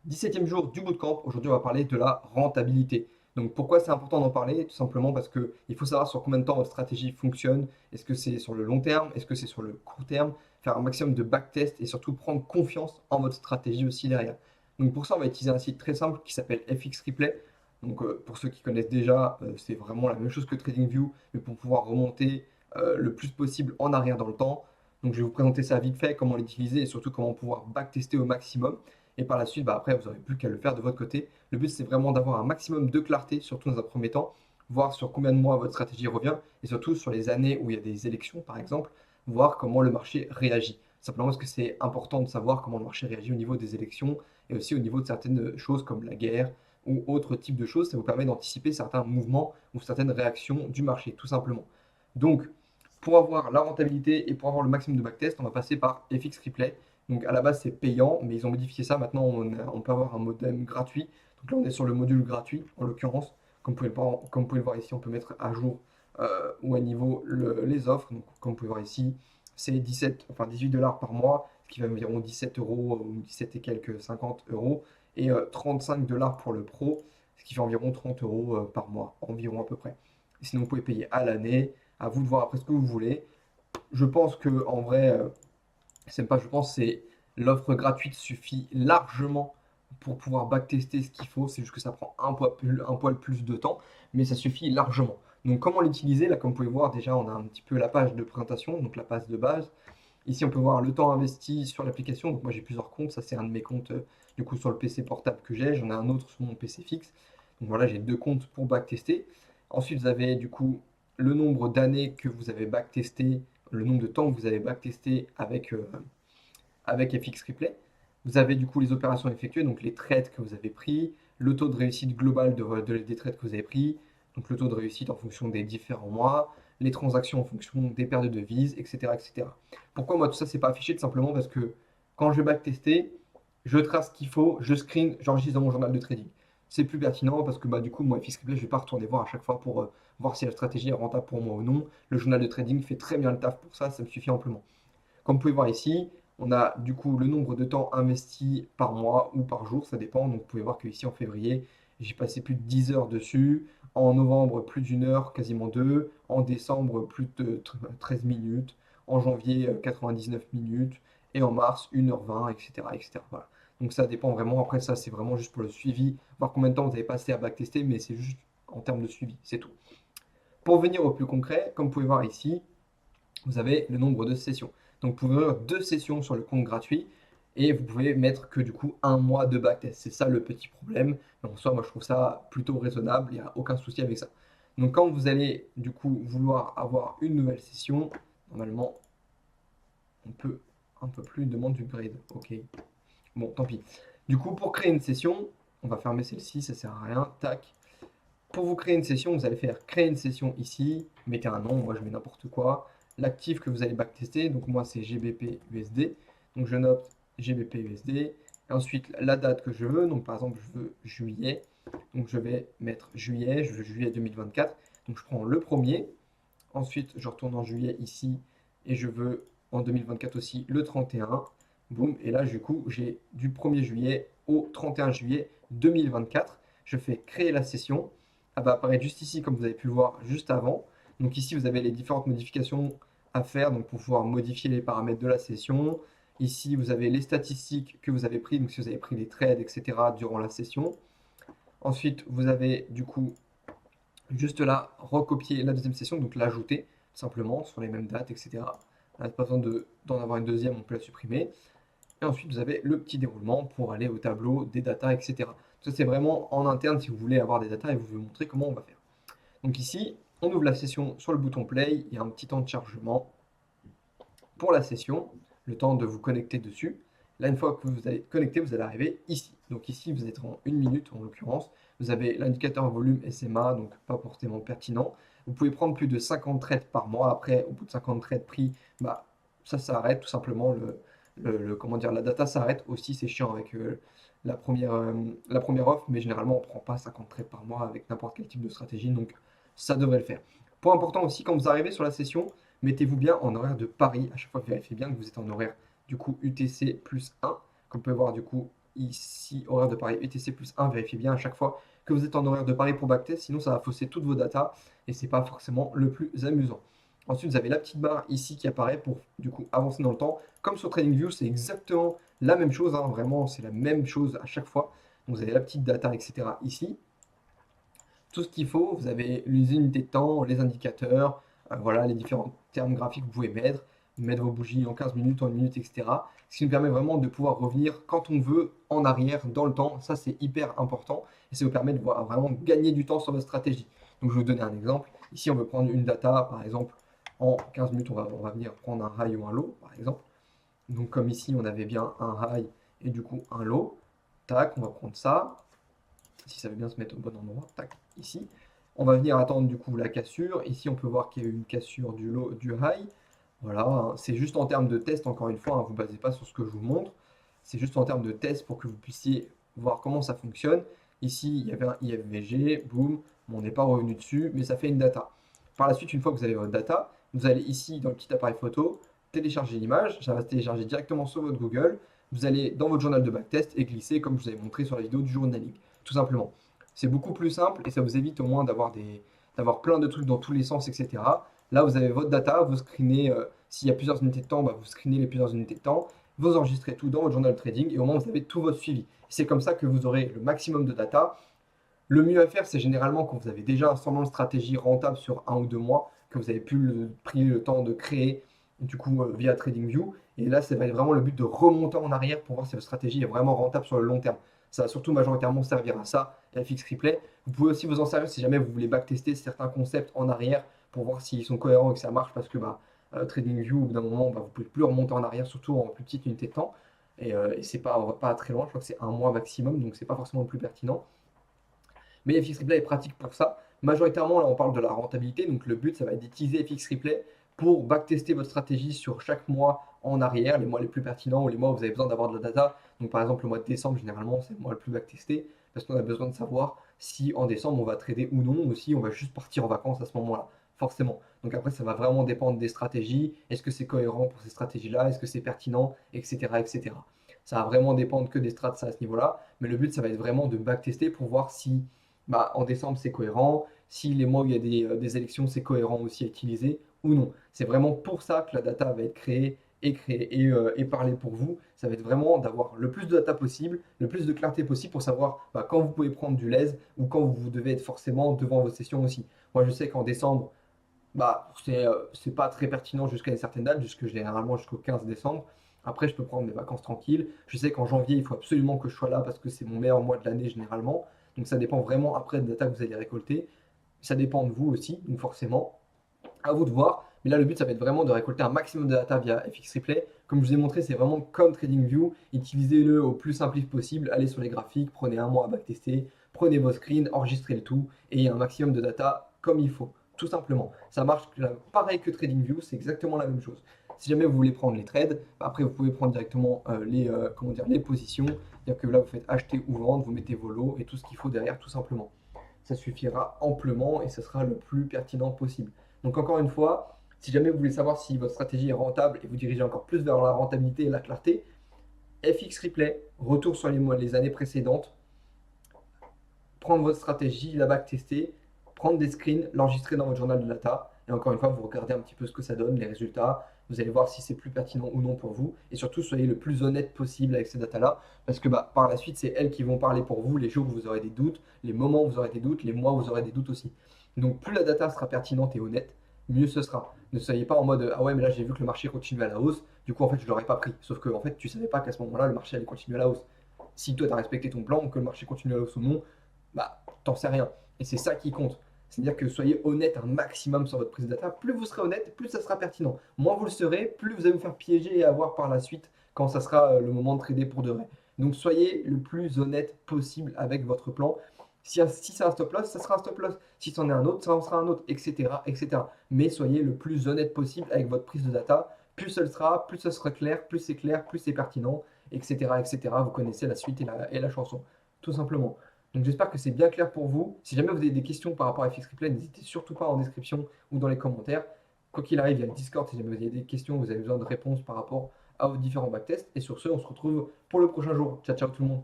17e jour du bootcamp. Aujourd'hui, on va parler de la rentabilité. Donc, pourquoi c'est important d'en parler? Tout simplement parce qu'il faut savoir sur combien de temps votre stratégie fonctionne. Est-ce que c'est sur le long terme? Est-ce que c'est sur le court terme? Faire un maximum de backtest et surtout prendre confiance en votre stratégie aussi derrière. Donc, pour ça, on va utiliser un site très simple qui s'appelle FX Replay. Donc, pour ceux qui connaissent déjà, c'est vraiment la même chose que TradingView, mais pour pouvoir remonter le plus possible en arrière dans le temps. Donc, je vais vous présenter ça vite fait, comment l'utiliser et surtout comment pouvoir backtester au maximum. Et par la suite, après, vous n'aurez plus qu'à le faire de votre côté. Le but, c'est vraiment d'avoir un maximum de clarté, surtout dans un premier temps, voir sur combien de mois votre stratégie revient, et surtout sur les années où il y a des élections, par exemple, voir comment le marché réagit. Simplement parce que c'est important de savoir comment le marché réagit au niveau des élections, et aussi au niveau de certaines choses comme la guerre ou autres types de choses. Ça vous permet d'anticiper certains mouvements ou certaines réactions du marché, tout simplement. Donc, pour avoir la rentabilité et pour avoir le maximum de backtest, on va passer par FX Replay. Donc à la base c'est payant, mais ils ont modifié ça. Maintenant on peut avoir un modem gratuit. Donc là on est sur le module gratuit en l'occurrence. Comme vous pouvez le voir ici, on peut mettre à jour ou à niveau les offres. Donc comme vous pouvez voir ici, c'est 18 dollars par mois, ce qui fait environ 17 euros ou 17 et quelques 50 euros. Et 35 dollars pour le pro, ce qui fait environ 30 euros par mois, environ à peu près. Et sinon vous pouvez payer à l'année. À vous de voir après ce que vous voulez. Je pense que en vrai, c'est pas, je pense, c'est l'offre gratuite suffit largement pour pouvoir backtester ce qu'il faut. C'est juste que ça prend un poil plus de temps, mais ça suffit largement. Donc, comment l'utiliser? Là, comme vous pouvez voir, déjà, on a un petit peu la page de présentation, donc la page de base. Ici, on peut voir le temps investi sur l'application. Donc, moi, j'ai plusieurs comptes. Ça, c'est un de mes comptes, du coup, sur le PC portable que j'ai. J'en ai un autre sur mon PC fixe. Donc, voilà, j'ai deux comptes pour backtester. Ensuite, vous avez, du coup, le nombre d'années que vous avez backtesté, le nombre de temps que vous avez backtesté avec FX Replay. Vous avez du coup les opérations effectuées, donc les trades que vous avez pris, le taux de réussite global des trades que vous avez pris, donc le taux de réussite en fonction des différents mois, les transactions en fonction des paires de devises, etc. etc. Pourquoi moi tout ça c'est pas affiché? Tout simplement parce que quand je vais backtester, je trace ce qu'il faut, je screen, j'enregistre dans mon journal de trading. C'est plus pertinent parce que du coup, moi, FX Replay, je ne vais pas retourner voir à chaque fois pour voir si la stratégie est rentable pour moi ou non. Le journal de trading fait très bien le taf pour ça, ça me suffit amplement. Comme vous pouvez voir ici, on a du coup le nombre de temps investi par mois ou par jour, ça dépend. Donc vous pouvez voir qu'ici en février, j'ai passé plus de 10 heures dessus. En novembre, plus d'une heure, quasiment deux. En décembre, plus de 13 minutes. En janvier, 99 minutes. Et en mars, 1h20, etc. etc. Voilà. Donc ça dépend vraiment. Après, ça, c'est vraiment juste pour le suivi, voir combien de temps vous avez passé à backtester, mais c'est juste en termes de suivi, c'est tout. Pour venir au plus concret, comme vous pouvez voir ici, vous avez le nombre de sessions. Donc vous pouvez avoir deux sessions sur le compte gratuit et vous pouvez mettre que du coup un mois de backtest. C'est ça le petit problème. Mais en soi, moi je trouve ça plutôt raisonnable, il n'y a aucun souci avec ça. Donc quand vous allez du coup vouloir avoir une nouvelle session, normalement on peut un peu plus, une demande du grade. Ok, bon tant pis. Du coup pour créer une session, on va fermer celle-ci, ça sert à rien. Tac. Pour vous créer une session, vous allez faire créer une session ici, mettez un nom, moi je mets n'importe quoi. L'actif que vous allez backtester, donc moi c'est GBP USD, donc je note GBP USD. Et ensuite la date que je veux, donc par exemple je veux juillet, donc je vais mettre juillet, je veux juillet 2024. Donc je prends le premier, ensuite je retourne en juillet ici et je veux en 2024 aussi le 31. Boum, et là du coup j'ai du 1er juillet au 31 juillet 2024. Je fais créer la session. Elle va apparaître juste ici comme vous avez pu le voir juste avant. Donc ici vous avez les différentes modifications à faire donc pour pouvoir modifier les paramètres de la session. Ici vous avez les statistiques que vous avez pris, donc si vous avez pris les trades, etc. durant la session. Ensuite vous avez du coup juste là, recopier la deuxième session, donc l'ajouter simplement sur les mêmes dates, etc. On n'a pas besoin d'en avoir une deuxième, on peut la supprimer. Et ensuite, vous avez le petit déroulement pour aller au tableau des datas, etc. Ça, c'est vraiment en interne si vous voulez avoir des datas et vous montrer comment on va faire. Donc ici, on ouvre la session sur le bouton play, il y a un petit temps de chargement pour la session, le temps de vous connecter dessus. Là, une fois que vous allez connecter, vous allez arriver ici. Donc ici, vous êtes en 1 minute en l'occurrence. Vous avez l'indicateur volume SMA, donc pas forcément pertinent. Vous pouvez prendre plus de 50 trades par mois. Après, au bout de 50 trades pris, ça s'arrête tout simplement. Comment dire, la data s'arrête aussi. C'est chiant avec la première offre, mais généralement, on ne prend pas 50 trades par mois avec n'importe quel type de stratégie. Donc ça devrait le faire. Point important aussi, quand vous arrivez sur la session, mettez-vous bien en horaire de Paris. À chaque fois, vérifiez bien que vous êtes en horaire du coup UTC plus 1. Comme vous pouvez voir du coup, ici, horaire de pari UTC plus 1, vérifiez bien à chaque fois que vous êtes en horaire de pari pour backtest, sinon ça va fausser toutes vos datas et c'est pas forcément le plus amusant. Ensuite, vous avez la petite barre ici qui apparaît pour du coup avancer dans le temps. Comme sur TradingView, c'est exactement la même chose, hein, vraiment, c'est la même chose à chaque fois. Donc, vous avez la petite data, etc. ici. Tout ce qu'il faut, vous avez les unités de temps, les indicateurs, voilà, les différents termes graphiques que vous pouvez mettre vos bougies en 15 minutes, en 1 minute, etc. Ce qui nous permet vraiment de pouvoir revenir quand on veut en arrière dans le temps. Ça, c'est hyper important et ça vous permet de vraiment gagner du temps sur votre stratégie. Donc, je vais vous donner un exemple. Ici, on veut prendre une data, par exemple, en 15 minutes, on va venir prendre un high ou un low, par exemple. Donc, comme ici, on avait bien un high et du coup un low. Tac, on va prendre ça. Si ça veut bien se mettre au bon endroit, tac, ici. On va venir attendre du coup la cassure. Ici, on peut voir qu'il y a eu une cassure du low, du high. Voilà, hein. C'est juste en termes de test, encore une fois, hein, vous ne basez pas sur ce que je vous montre. C'est juste en termes de test pour que vous puissiez voir comment ça fonctionne. Ici, il y avait un IFVG, boum, on n'est pas revenu dessus, mais ça fait une data. Par la suite, une fois que vous avez votre data, vous allez ici dans le petit appareil photo, télécharger l'image, ça va se télécharger directement sur votre Google. Vous allez dans votre journal de backtest et glisser comme je vous avais montré sur la vidéo du journaling, tout simplement. C'est beaucoup plus simple et ça vous évite au moins d'avoir plein de trucs dans tous les sens, etc. Là, vous avez votre data, vous screenez, s'il y a plusieurs unités de temps, bah, vous screenez les plusieurs unités de temps, vous enregistrez tout dans votre journal de trading et au moins vous avez tout votre suivi. C'est comme ça que vous aurez le maximum de data. Le mieux à faire, c'est généralement quand vous avez déjà un semblant de stratégie rentable sur 1 ou 2 mois, que vous avez pris le temps de créer du coup via TradingView. Et là, ça va être vraiment le but de remonter en arrière pour voir si votre stratégie est vraiment rentable sur le long terme. Ça va surtout majoritairement servir à ça, FX Replay. Vous pouvez aussi vous en servir si jamais vous voulez backtester certains concepts en arrière pour voir s'ils sont cohérents et que ça marche parce que TradingView, au bout d'un moment, vous ne pouvez plus remonter en arrière, surtout en plus petite unité de temps. Et c'est pas très loin, je crois que c'est 1 mois maximum, donc c'est pas forcément le plus pertinent. Mais FX Replay est pratique pour ça. Majoritairement, là, on parle de la rentabilité. Donc, le but, ça va être d'utiliser FX Replay pour backtester votre stratégie sur chaque mois en arrière, les mois les plus pertinents ou les mois où vous avez besoin d'avoir de la data. Donc, par exemple, le mois de décembre, généralement, c'est le mois le plus backtesté parce qu'on a besoin de savoir si en décembre, on va trader ou non, ou si on va juste partir en vacances à ce moment-là, forcément. Donc, après, ça va vraiment dépendre des stratégies. Est-ce que c'est cohérent pour ces stratégies-là? Est-ce que c'est pertinent? Etc. etc. Ça va vraiment dépendre que des strats à ce niveau-là. Mais le but, ça va être vraiment de backtester pour voir si en décembre, c'est cohérent. Si les mois où il y a des élections, c'est cohérent aussi à utiliser ou non. C'est vraiment pour ça que la data va être créée et parlée pour vous. Ça va être vraiment d'avoir le plus de data possible, le plus de clarté possible pour savoir quand vous pouvez prendre du lèse ou quand vous devez être forcément devant vos sessions aussi. Moi, je sais qu'en décembre, c'est pas très pertinent jusqu'à une certaine date, généralement jusqu'au 15 décembre. Après, je peux prendre mes vacances tranquilles. Je sais qu'en janvier, il faut absolument que je sois là parce que c'est mon meilleur mois de l'année généralement. Donc ça dépend vraiment après de la data que vous allez récolter. Ça dépend de vous aussi, donc forcément, à vous de voir. Mais là, le but, ça va être vraiment de récolter un maximum de data via FX Replay. Comme je vous ai montré, c'est vraiment comme TradingView. Utilisez-le au plus simpliste possible. Allez sur les graphiques, prenez 1 mois à backtester, prenez vos screens, enregistrez le tout et un maximum de data comme il faut. Tout simplement. Ça marche pareil que TradingView, c'est exactement la même chose. Si jamais vous voulez prendre les trades, après vous pouvez prendre directement les positions. C'est-à-dire que là, vous faites acheter ou vendre, vous mettez vos lots et tout ce qu'il faut derrière, tout simplement. Ça suffira amplement et ce sera le plus pertinent possible. Donc encore une fois, si jamais vous voulez savoir si votre stratégie est rentable et vous dirigez encore plus vers la rentabilité et la clarté, FX Replay, retour sur les années précédentes, prendre votre stratégie, la backtester, prendre des screens, l'enregistrer dans votre journal de data. Et encore une fois, vous regardez un petit peu ce que ça donne, les résultats. Vous allez voir si c'est plus pertinent ou non pour vous. Et surtout, soyez le plus honnête possible avec ces datas-là. Parce que par la suite, c'est elles qui vont parler pour vous les jours où vous aurez des doutes, les moments où vous aurez des doutes, les mois où vous aurez des doutes aussi. Donc plus la data sera pertinente et honnête, mieux ce sera. Ne soyez pas en mode ah ouais mais là j'ai vu que le marché continue à la hausse, du coup en fait je l'aurais pas pris. Sauf que en fait tu savais pas qu'à ce moment-là le marché allait continuer à la hausse. Si toi tu as respecté ton plan, que le marché continue à la hausse ou non, t'en sais rien. Et c'est ça qui compte. C'est-à-dire que soyez honnête un maximum sur votre prise de data. Plus vous serez honnête, plus ça sera pertinent. Moins vous le serez, plus vous allez vous faire piéger et avoir par la suite quand ça sera le moment de trader pour de vrai. Donc soyez le plus honnête possible avec votre plan. Si c'est un stop loss, ça sera un stop loss. Si c'en est un autre, ça en sera un autre, etc., etc. Mais soyez le plus honnête possible avec votre prise de data. Plus ce sera clair, plus c'est pertinent, etc., etc. Vous connaissez la suite et la chanson, tout simplement. Donc j'espère que c'est bien clair pour vous. Si jamais vous avez des questions par rapport à FX Replay, n'hésitez surtout pas en description ou dans les commentaires. Quoi qu'il arrive, il y a le Discord si jamais vous avez des questions, vous avez besoin de réponses par rapport à vos différents backtests. Et sur ce, on se retrouve pour le prochain jour. Ciao, ciao tout le monde.